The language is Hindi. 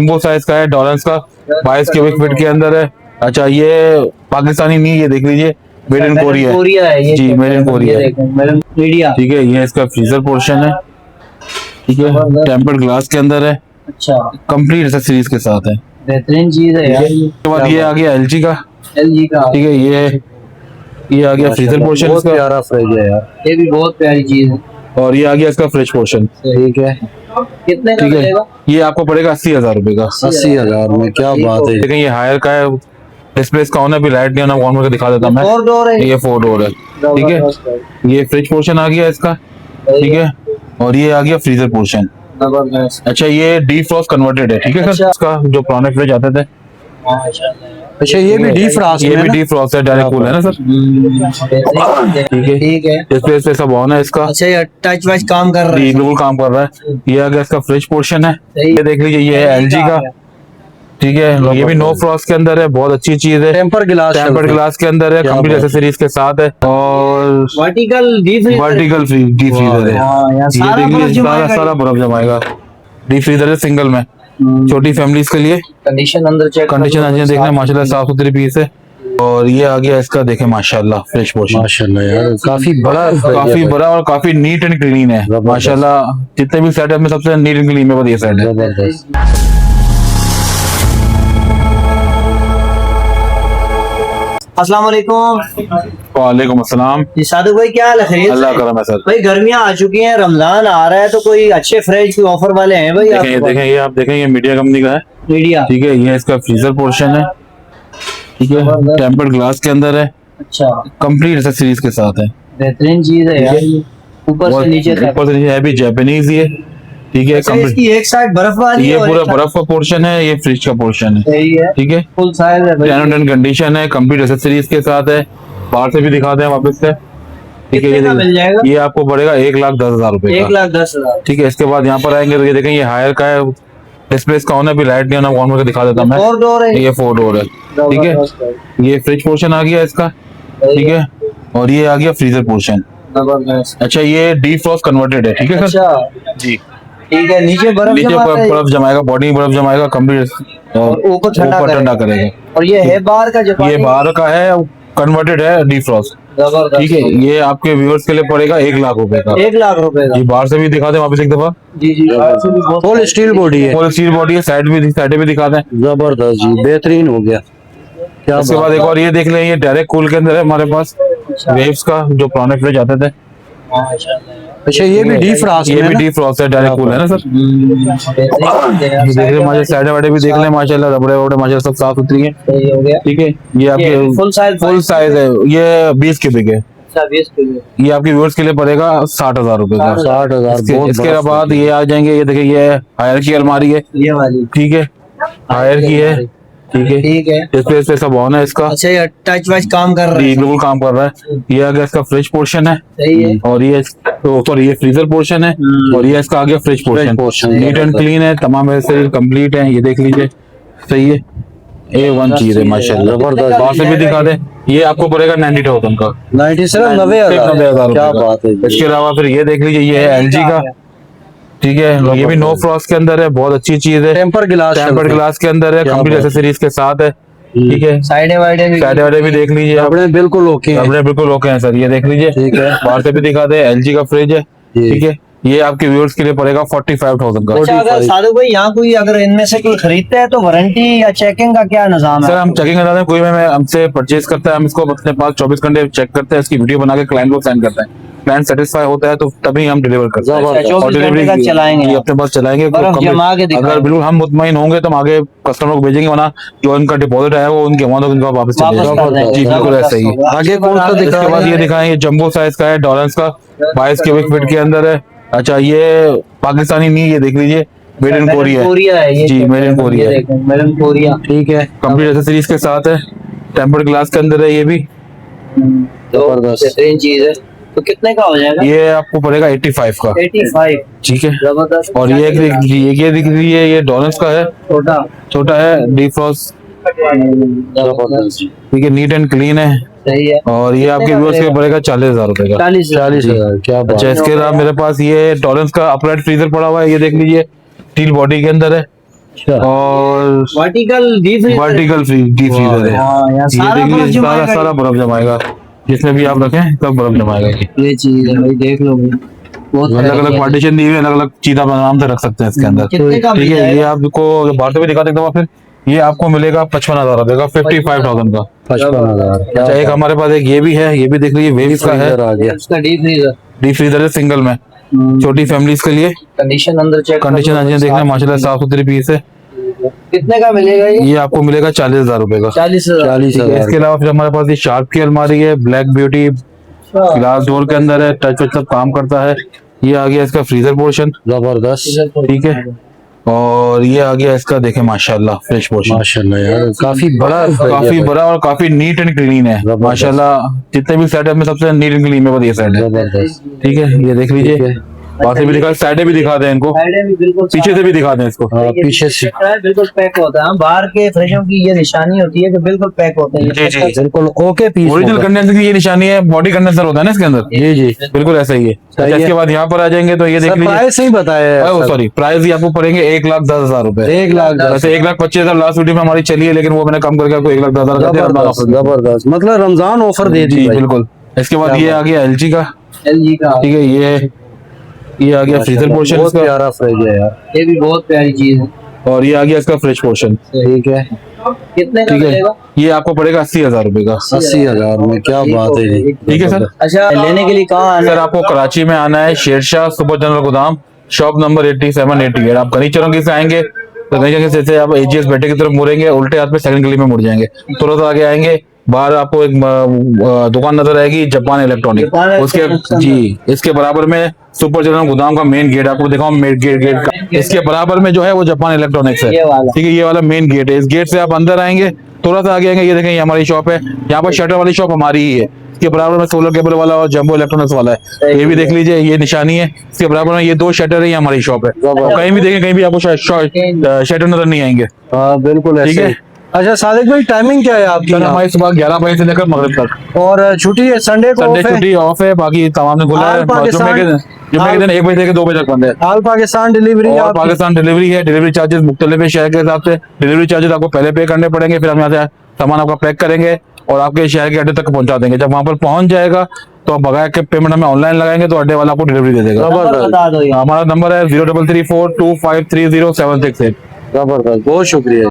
जंबो साइज का है, डॉलर्स का 22 क्यूबिक फीट के अंदर है। अच्छा, ये पाकिस्तानी नहीं, ये देख लीजिए मेड इन कोरिया है ये जी, मेड इन कोरिया। मीडिया ठीक है, ये इसका फ्रीजर पोर्शन है। ठीक है, टेम्पर्ड ग्लास के अंदर है। अच्छा, कंप्लीट एक्सेसरीज के साथ है, बेहतरीन चीज है यार। उसके बाद ये आ गया एलजी का। एलजी का, ठीक है, ये आ गया फ्रीजर पोर्शन, बहुत प्यारा फ्रिज है यार, ये भी बहुत प्यारी चीज है। और ये आ गया इसका फ्रिज पोर्शन। ठीक है, कितने का ठीक है, मिलेगा? ये आपको पड़ेगा 80,000 रुपए का। 80,000 में, क्या बात है। देखें, ये हायर का है, डिस्प्ले इसका ऑन है, अभी लाइट नहीं होना, ऑन करके दिखा देता मैं। 4 डोर है, ये 4 डोर है। ठीक है, ये फ्रिज पोर्शन आ गया इसका। ठीक है, और ये आ गया फ्रीजर पोर्शन। अच्छा, ये डीफ्रॉस्ट कन्वर्टेड है। ठीक है सर, इसका जो पुराने फ्रिज आते थे। अच्छा, ये भी डीफ्रॉस्ट, ये भी डीफ्रॉस्ट है, डायरेक्ट कूल है ना सर। ठीक है, ठीक है, डिस्प्ले पे सब ऑन है इसका। अच्छा, ये टच वच काम कर रहा है, बिल्कुल काम कर रहा है। ये आ गया इसका फ्रिज पोर्शन है। ये देख लीजिए, ये है एलजी का। ठीक है, ये भी नो फ्रॉस्ट के अंदर है, बहुत अच्छी चीज है। टेम्पर्ड ग्लास के अंदर है, कंप्लीट एक्सेसरीज के साथ है, और वर्टिकल डीप फ्रीजर है। ये देख लीजिए, सारा बर्फ जमाएगा। डीप फ्रीजर है, सिंगल में, छोटी फैमिलीज के लिए। कंडीशन अंदर चेक, कंडीशन अंदर देखना, माशाल्लाह साफ सुथरी पीस है। और ये आ गया इसका, देखें माशाल्लाह फ्रेश पोर्शन, माशाल्लाह यार, काफी बड़ा और काफी नीट एंड क्लीन है माशाल्लाह। जितने भी सेट है में सबसे नीट एंड क्लीन में ये सेट है। अस्सलाम वालेकुम। वालेकुम अस्सलाम। जी सादु भाई, क्या हाल है? खैरियत? अल्लाह करम है सर। भाई गर्मियां आ चुकी हैं, रमजान आ रहा है, तो कोई अच्छे फ्रिज कोई ऑफर वाले हैं भाई? देखें, ये आप देखें, ये मीडिया कंपनी का है। मीडिया, ठीक है, ये इसका फ्रीजर पोर्शन है। ठीक है, टेम्पर्ड ग्लास के अंदर है। अच्छा, कंप्लीट एक्सेसरीज के साथ है, बेहतरीन चीज है यार। ऊपर से नीचे है भी जापानीज ये। ठीक है, अच्छा, इसकी एक साइड बर्फ वाली ये है, पूरा बर्फ का पोर्शन है, ये फ्रिज का पोर्शन है। सही है, ठीक है, फुल साइज है भाई, 10 कंडीशन है, कंप्लीट एक्सेसरीज के साथ है। बाहर से भी दिखाते हैं वापस से। ठीक है, कितने का मिल जाएगा? ये आपको पड़ेगा 1,10,000 रुपए का। 1,10,000। ठीक है, इसके बाद यहाँ पर आएंगे तो ये देखें, ये हायर का है, डिस्प्ले इसका ऑन है, अभी लाइट नहीं होना, ऑन करके दिखा देता मैं। 4 डोर है, ये 4 डोर है। ठीक है, ये फ्रिज पोर्शन आ गया इसका। ठीक है, और ये आ गया फ्रीजर पोर्शन। अच्छा, ये डीफ्रॉस्ट कन्वर्टेड है। ठीक है सर अच्छा जी। ठीक है, नीचे बर्फ जमाएगा, बॉडी में बर्फ जमाएगा कंप्लीट, और ऊपर ठंडा करेगा। और ये है बाहर का, ये बाहर का है, कन्वर्टेड है डीफ्रॉस्ट। ठीक है, ये आपके व्यूअर्स के लिए पड़ेगा 1,00,000 रुपए का। 1,00,000 रुपए का। ये बाहर से भी दिखा दें वापस एक दफा। जी जी, फुल स्टील बॉडी है, फुल स्टील बॉडी है, साइड भी दिखा दें। जबरदस्त जी, बेहतरीन हो गया। क्या उसके बाद एक और ये देख लें, ये डायरेक्ट कूल के अंदर है हमारे पास, वेव्स का जो पुराने फ्रिज आते थे। अच्छा, ये भी डीफ्रॉस्ट है, डायरेक्ट कूल है ना सर। देखिए माशा साइड वाइड भी देख लें, माशाल्लाह रबड़े वबड़े माशाल्लाह सब साफ सुथरी है। ठीक है, ये आपके फुल साइज है, ये 20 क्यूबिक है। ये आपके व्यूअर्स के लिए पड़ेगा 60,000 रुपए का। 60,000। इसके बाद ये आ जाएंगे, ये देखिए, ये हायर की अलमारी है, ये वाली। ठीक है, हायर की है। ठीक है, ठीक है, डिस्प्ले पे सब ऑन है इसका। अच्छा, ये टच वच काम कर रहा है, बिल्कुल काम कर रहा है। ये आ गया इसका फ्रिज पोर्शन है। सही है, और ये सॉरी, ये फ्रीजर पोर्शन है, और ये इसका आ गया fridge portion. Neat and clean है, तमाम एक्सेसरीज कंप्लीट है, ये देख लीजिए। सही है, A1 चीज है माशाल्लाह, जबरदस्त। बाहर से भी दिखा दे। ये आपको पड़ेगा 90,000 का। 90,000। क्या बात है। इसके अलावा फिर ये देख लीजिए, ये है एलजी का। ठीक है, ये भी नो फ्रॉस्ट के अंदर है, बहुत अच्छी चीज है। टेम्पर्ड ग्लास के अंदर है, कंप्लीट एक्सेसरीज के साथ है। ठीक है, साइड वाइडे भी देख लीजिए, अपने बिल्कुल ओके हैं सर। ये देख लीजिए, ठीक है, बाहर से भी दिखा दे, एलजी का फ्रिज है। ठीक है, ये आपके व्यूअर्स के लिए पड़ेगा 45,000 का। अच्छा, अगर साधु भाई यहाँ कोई अगर इनमें से कोई खरीदता है तो वारंटी या चेकिंग का क्या निजाम है? सर हम चेकिंग कराते हैं, कोई में हमसे परचेज करता है, हम इसको अपने पास 24 घंटे चेक करते हैं, इसकी वीडियो बना के क्लाइंट को सेंड करते हैं। क्लाइंट सेटिस्फाई होता है तो तभी हम डिलीवर करते हैं, और डिलीवरी चलाएंगे अपने पास चलाएंगे। अगर बिल्कुल हम मुतमईन होंगे तो हम आगे कस्टमर को भेजेंगे, वरना जो उनका डिपॉजिट आया वो उनके अमाउंट उनका वापस चलेगा। जी बिल्कुल ऐसा ही। आगे कौन सा इसके बाद ये दिखाएं, ये जंबो साइज का है, डॉलर्स का 22 क्यूबिक फीट के अंदर है। अच्छा, ये पाकिस्तानी नहीं, ये देख लीजिए, मेड इन कोरिया है जी, मेड इन कोरिया। ठीक है, कंप्लीट एक्सेसरीज के साथ है, टेम्पर्ड ग्लास के अंदर है। ये भी बेहतरीन चीज है। तो कितने का हो जाएगा? ये आपको पड़ेगा 85 का। 85। ठीक है, जबरदस्त। और ये दिख रही है, ये डॉलर्स का है, छोटा है, डीफ्रॉस्ट। ठीक है, नीट एंड क्लीन है। सही है, और ये आपके व्यूअर्स के पड़ेगा 40,000 रुपए का। 40,000। क्या बात। अच्छा, इसके अलावा मेरे पास ये टॉलरेंस का अपराइट फ्रीजर पड़ा हुआ है, ये देख लीजिए, स्टील बॉडी के अंदर है। और vertical deep vertical deep freezer है। यहाँ ये सारा देख बर्फ लीजिए, सारा जमाएगा सारा बर्फ जमाएगा, जिसमें भी आप रखें सब बर्फ जमाएगा। ये चीज है भाई, देख लो भाई, बहुत अलग अलग बढ़िया। पार्टीशन दी हुई है, अलग अलग चीज आप आराम से रख सकते हैं इसके अंदर। कितने का ठीक मिल है, ये जाएगा? आपको बाहर से भी दिखा देता हूँ फिर। ये आपको मिलेगा 55,000 रुपए का, 55,000 का। 55,000। अच्छा, एक हमारे पास एक ये भी है, ये भी देख लीजिए, वेव्स का है, आ गया। उसका डीप फ्रीजर, डीप फ्रीजर है, सिंगल में, छोटी फैमिलीज के लिए। कंडीशन अंदर चेक कंडीशन अच्छी देखना, माशाल्लाह साफ सुथरी पीस है। कितने का मिलेगा ये? ये आपको मिलेगा 40,000 रुपए का। 40,000। 40,000। इसके अलावा फिर हमारे पास ये शार्प की अलमारी है, ब्लैक ब्यूटी, ग्लास डोर के अंदर है, टच वच सब काम करता है। ये आ गया इसका फ्रीजर पोर्शन, जबरदस्त। ठीक है। और ये आ गया इसका, देखें माशाल्लाह फ्रेश पोर्शन, माशाल्लाह यार, काफी बड़ा काफी बड़ा और काफी नीट एंड क्लीन है जबरदस्त। माशाल्लाह। जितने भी सेट है में सबसे नीट एंड क्लीन में ये सेट है, जबरदस्त। ठीक है। ये देख लीजिए, ठीक है। बातें भी दिखा, साइडें भी दिखा दें इनको, साइडें भी बिल्कुल पीछे से भी दिखा दें इसको। हाँ, पीछे से बिल्कुल पैक होता है। बाहर के फ्रिजों की ये निशानी होती है कि बिल्कुल पैक होते हैं। जी जी, बिल्कुल ओके पीस ओरिजिनल होगा। कंडेंसर की ये निशानी है, बॉडी कंडेंसर होता है ना इसके अंदर। जी जी। बिल्कुल ऐसा ही है। अच्छा, है। इसके बाद यहाँ पर आ जाएंगे तो ये देख सर लीजिए, प्राइस ही बताया सॉरी प्राइस ही आपको पड़ेंगे 1,10,000 रुपए। 1,10,000। वैसे 1,25,000 लास्ट वीडियो में हमारी चली है, लेकिन वो मैंने कम करके आपको 1,10,000 कर दिया, रमजान जबरदस्त ऑफर में। जबरदस्त, मतलब रमजान ऑफर दे दी जी भाई। बिल्कुल। इसके बाद ये आ गया LG का, LG का, ठीक है। ये आ गया फ्रीजर पोर्शन बहुत इसका, प्यारा फ्रिज है यार। ये भी बहुत प्यारी चीज है। और ये आ गया इसका फ्रेश पोर्शन, ठीक है। कितने का ठीक है। मिलेगा? ये आपको पड़ेगा 80,000 रुपए का, 80,000 में क्या बात है जी। ठीक है सर। अच्छा, लेने के लिए कहाँ आना सर है? आपको कराची में आना है, शेरशाह सुपर जनरल गोदाम, शॉप नंबर 87-88। आप गनी चौरंगी से आएंगे तो गनी चौरंगी से आप AGS बेटे की तरफ मुड़ेंगे, उल्टे हाथ में सेकंड गली में मुड़ जाएंगे, तुरंत आगे आएंगे, बाहर आपको एक दुकान नजर आएगी, जापान इलेक्ट्रॉनिक, जापान उसके इलेक्ट्रॉनिक। जी इसके बराबर में सुपर जनरल गोदाम का मेन गेट आपको दिखाऊं, मेन गेट का इसके बराबर में जो है वो जापान इलेक्ट्रॉनिक्स है, ये वाला। ठीक है। ये वाला मेन गेट है, इस गेट से आप अंदर आएंगे, तुरंत आगे आएंगे, ये देखें ये हमारी शॉप है। यहाँ पर शटर वाली शॉप हमारी ही है, इसके बराबर में सोलर केबल वाला और जंबो इलेक्ट्रॉनिक्स वाला है, ये भी देख लीजिए, ये निशानी है। इसके बराबर में ये 2 शटर है, ये हमारी शॉप है। और कहीं भी देखें, कहीं भी आपको शटर नजर नहीं आएंगे, हाँ बिल्कुल ठीक ऐसे है। ही। अच्छा सादिक भाई, टाइमिंग क्या है आपकी? सर हमारी सुबह 11 बजे से लेकर मगरिब तक, और छुट्टी है संडे को? संडे off है? छुट्टी ऑफ है, बाकी तमाम दिन खुला है। ऑल पाकिस्तान- जुम्मे के दिन 1 बजे से 2 बजे तक बंद है। ऑल पाकिस्तान डिलीवरी और पाकिस्तान डिलीवरी है, डिलीवरी चार्जेस मुख्तलिफ है शहर के हिसाब से। डिलीवरी चार्जेस आपको पहले पे करने पड़ेंगे, फिर हम यहाँ से सामान आपका पैक करेंगे और आपके शहर के अड्डे तक पहुंचा देंगे। जब वहां पर पहुंच जाएगा तो आप बगैर के पेमेंट हमें ऑनलाइन लगाएंगे तो अड्डे वाला आपको डिलीवरी दे देगा। नंबर बता दो ये। हमारा नंबर है 0334253076। जबरदस्त, बहुत शुक्रिया।